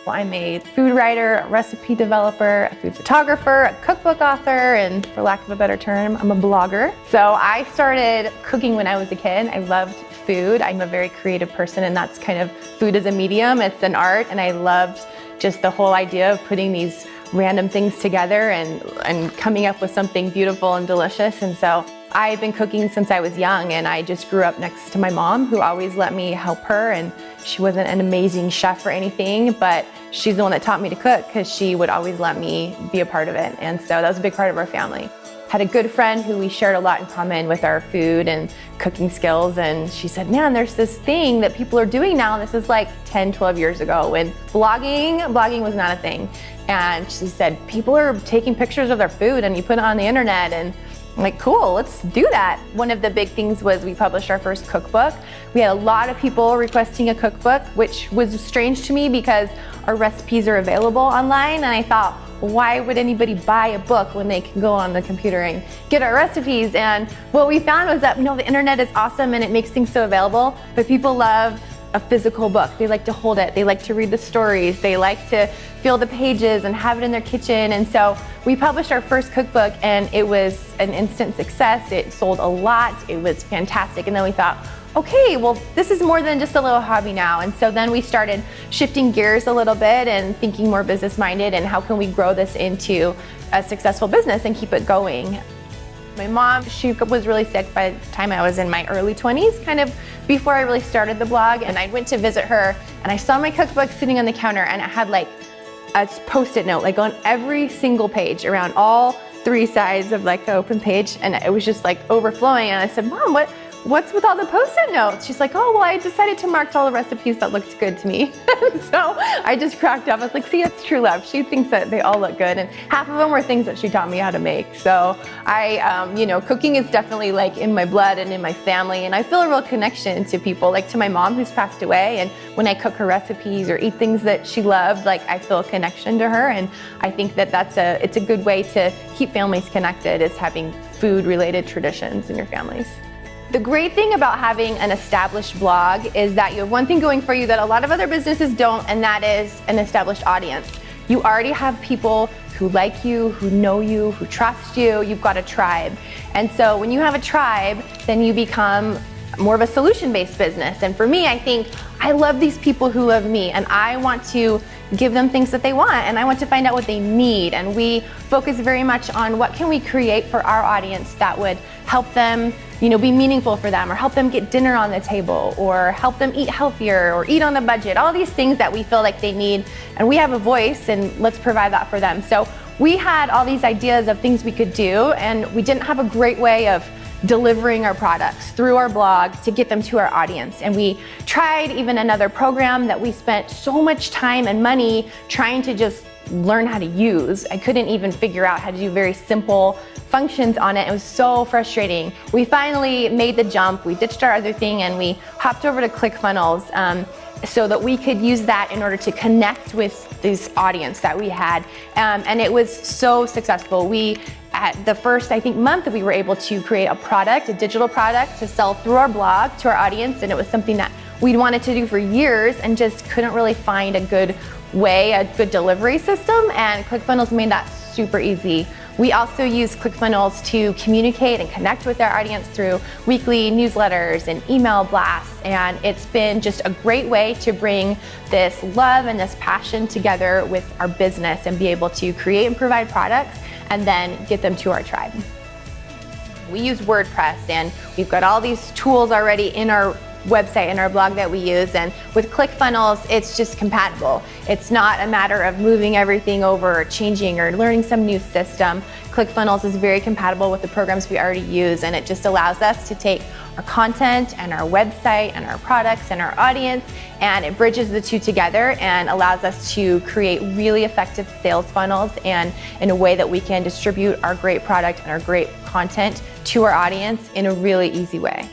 I'm a food writer, a recipe developer, a food photographer, a cookbook author, and for lack of a better term, I'm a blogger. So I started cooking when I was a kid. I loved food. I'm a very creative person, and that's kind of food as a medium. It's an art, and I loved just the whole idea of putting these random things together and coming up with something beautiful and delicious. And so I've been cooking since I was young, and I just grew up next to my mom, who always let me help her. And she wasn't an amazing chef or anything, but she's the one that taught me to cook because she would always let me be a part of it. And so that was a big part of our family. Had a good friend who we shared a lot in common with our food and cooking skills, and she said, man, there's this thing that people are doing now, and this is like 10, 12 years ago when blogging was not a thing. And she said, people are taking pictures of their food and you put it on the internet, and I'm like, cool, let's do that. One of the big things was we published our first cookbook. We had a lot of people requesting a cookbook, which was strange to me because our recipes are available online, and I thought, why would anybody buy a book when they can go on the computer and get our recipes? And what we found was that, the internet is awesome and it makes things so available, but people love a physical book. They like to hold it. They like to read the stories. They like to feel the pages and have it in their kitchen. And so we published our first cookbook, and it was an instant success. It sold a lot. It was fantastic. And then we thought, okay, well, this is more than just a little hobby now. And so then we started shifting gears a little bit and thinking more business-minded, and how can we grow this into a successful business and keep it going. My mom, she was really sick by the time I was in my early 20s, kind of before I really started the blog. And I went to visit her, and I saw my cookbook sitting on the counter, and it had like a Post-it note, like on every single page around all 3 sides of like the open page. And it was just like overflowing. And I said, Mom, what's with all the Post-it notes? She's like, oh, well, I decided to mark all the recipes that looked good to me. So I just cracked up. I was like, see, it's true love. She thinks that they all look good. And half of them were things that she taught me how to make. So cooking is definitely like in my blood and in my family. And I feel a real connection to people, like to my mom who's passed away. And when I cook her recipes or eat things that she loved, like I feel a connection to her. And I think that it's a good way to keep families connected, is having food-related traditions in your families. The great thing about having an established blog is that you have one thing going for you that a lot of other businesses don't, and that is an established audience. You already have people who like you, who know you, who trust you. You've got a tribe. And so when you have a tribe, then you become more of a solution-based business. And for me, I think I love these people who love me, and I want to give them things that they want, and I want to find out what they need. And we focus very much on what can we create for our audience that would help them be meaningful for them, or help them get dinner on the table, or help them eat healthier, or eat on a budget, all these things that we feel like they need. And we have a voice, and let's provide that for them. So we had all these ideas of things we could do, and we didn't have a great way of delivering our products through our blog to get them to our audience. And we tried even another program that we spent so much time and money trying to just learn how to use. I couldn't even figure out how to do very simple functions on it. It was so frustrating. We finally made the jump. We ditched our other thing, and we hopped over to ClickFunnels so that we could use that in order to connect with this audience that we had. And it was so successful. At the first, month that we were able to create a digital product to sell through our blog to our audience. And it was something that we'd wanted to do for years and just couldn't really find a good delivery system. And ClickFunnels made that super easy. We also use ClickFunnels to communicate and connect with our audience through weekly newsletters and email blasts. And it's been just a great way to bring this love and this passion together with our business and be able to create and provide products and then get them to our tribe. We use WordPress, and we've got all these tools already in our website and our blog that we use, and with ClickFunnels, it's just compatible. It's not a matter of moving everything over or changing or learning some new system. ClickFunnels is very compatible with the programs we already use, and it just allows us to take our content and our website and our products and our audience, and it bridges the two together and allows us to create really effective sales funnels, and in a way that we can distribute our great product and our great content to our audience in a really easy way.